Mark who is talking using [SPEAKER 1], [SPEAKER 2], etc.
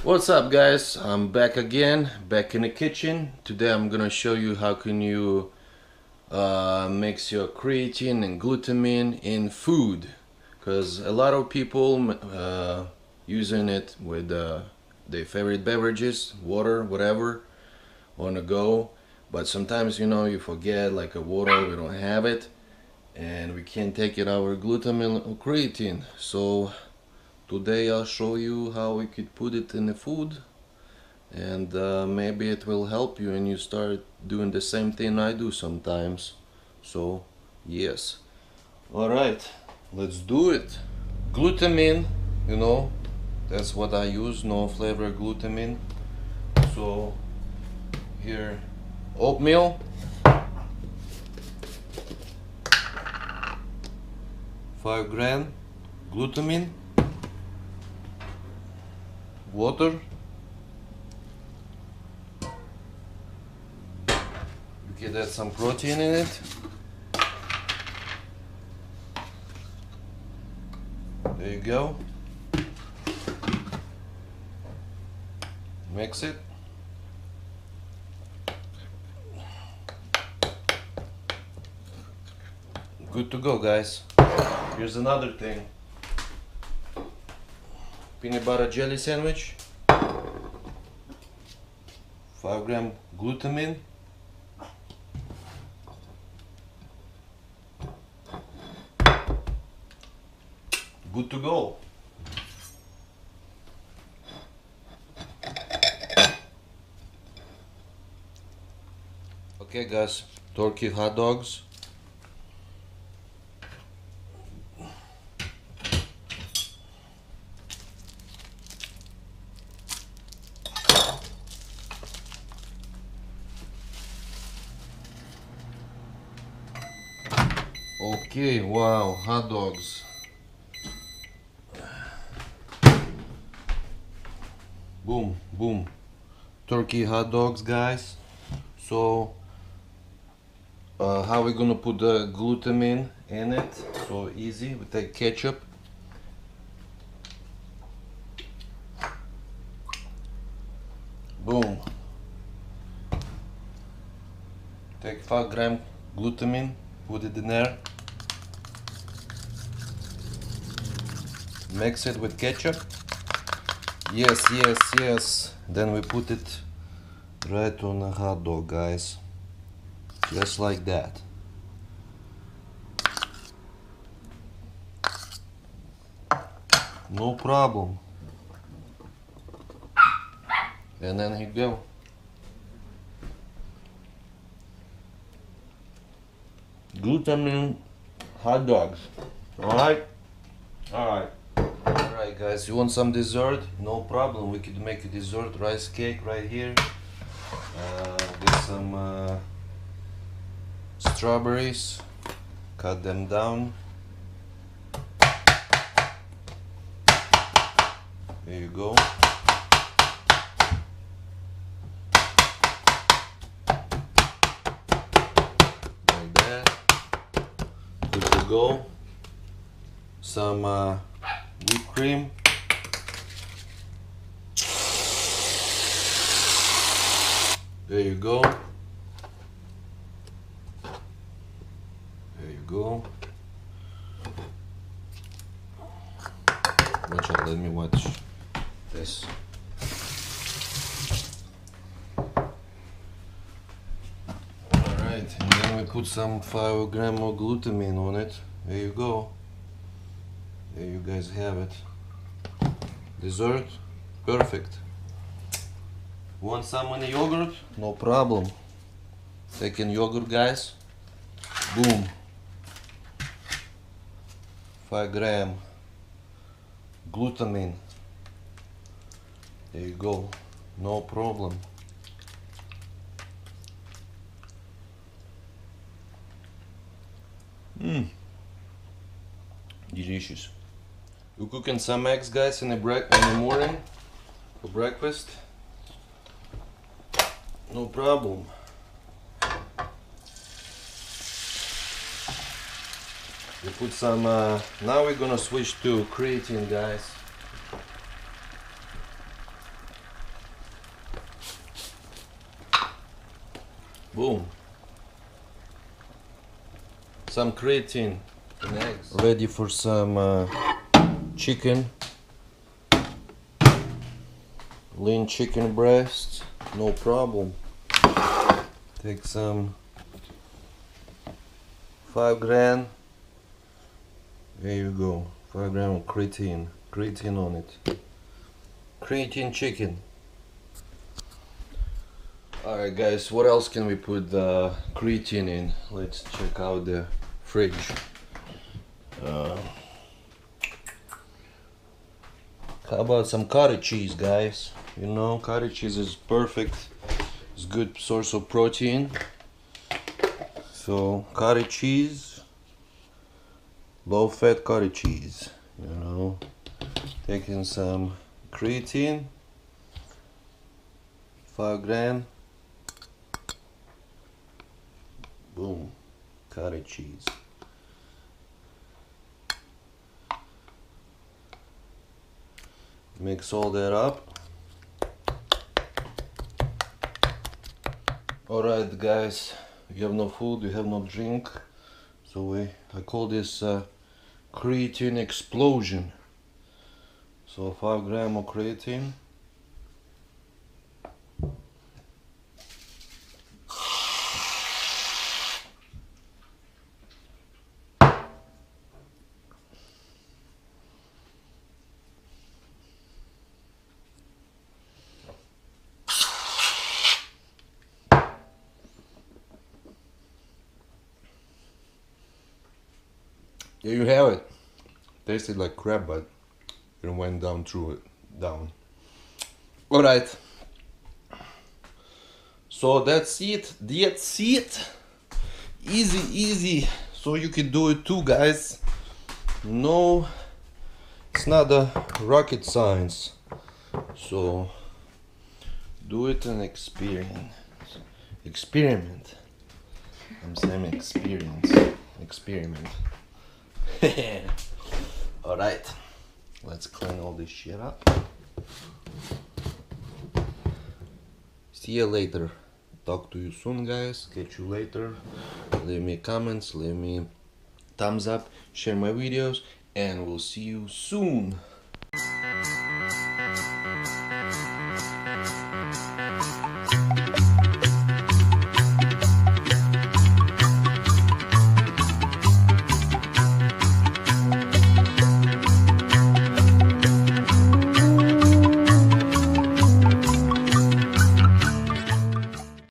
[SPEAKER 1] What's up guys, I'm back again, back in the kitchen. Today I'm gonna show you how can you mix your creatine and glutamine in food, because a lot of people using it with their favorite beverages, water, whatever, on the go. But sometimes you forget, like a water, we don't have it and we can't take it our glutamine or creatine. So today I'll show you how we could put it in the food, and maybe it will help you and you start doing the same thing I do sometimes. So yes, all right, let's do it. Glutamine, that's what I use, no flavor glutamine. So here, oatmeal, 5 gram glutamine, water, you can add some protein in it. There you go. Mix it. Good to go, guys. Here's another thing. Peanut butter jelly sandwich, 5 gram glutamine, good to go. Okay guys, turkey hot dogs, okay, wow, hot dogs. Boom, boom. Turkey hot dogs, guys. So, how we gonna put the glutamine in it? So easy. We take ketchup. Boom. Take 5 gram glutamine, put it in there. Mix it with ketchup. Yes, yes, yes. Then we put it right on the hot dog, guys. Just like that. No problem. And then here you go. Glutamine hot dogs. Alright? Alright. Alright guys, you want some dessert? No problem, we could make a dessert rice cake right here. Get some strawberries, cut them down. There you go. Like that. Good to go. Some whipped cream. There you go. There you go. Watch out, let me watch this. Alright, and then we put some 5 gram of glutamine on it. There you go. There you guys have it. Dessert, perfect. Want some in the yogurt? No problem. Taking yogurt, guys. Boom. 5 gram glutamine. There you go. No problem. Delicious. We're cooking some eggs, guys, in the morning for breakfast. No problem. We put some, now we're gonna switch to creatine, guys. Boom. Some creatine and eggs. Ready for some chicken. Lean chicken breasts, no problem. Take some 5 gram. There you go. 5 gram of creatine. Creatine on it. Creatine chicken. Alright guys, what else can we put the creatine in? Let's check out the fridge. How about some cottage cheese, guys? You know, cottage cheese is perfect. It's a good source of protein. So cottage cheese, low fat cottage cheese, you know. Taking some creatine, 5 gram. Boom, cottage cheese. Mix all that up. Alright guys, you have no food, you have no drink, so I call this creatine explosion. So 5 gram of creatine. There you have it. Tasted like crap, but it went down through it. Down. Alright. So that's it. That's it. Easy. So you can do it too, guys. No, it's not a rocket science. So do it and experiment. I'm saying experiment. Alright, let's clean all this shit up. See you later. Talk to you soon, guys. Catch you later. Leave me comments, leave me thumbs up, share my videos, and we'll see you soon.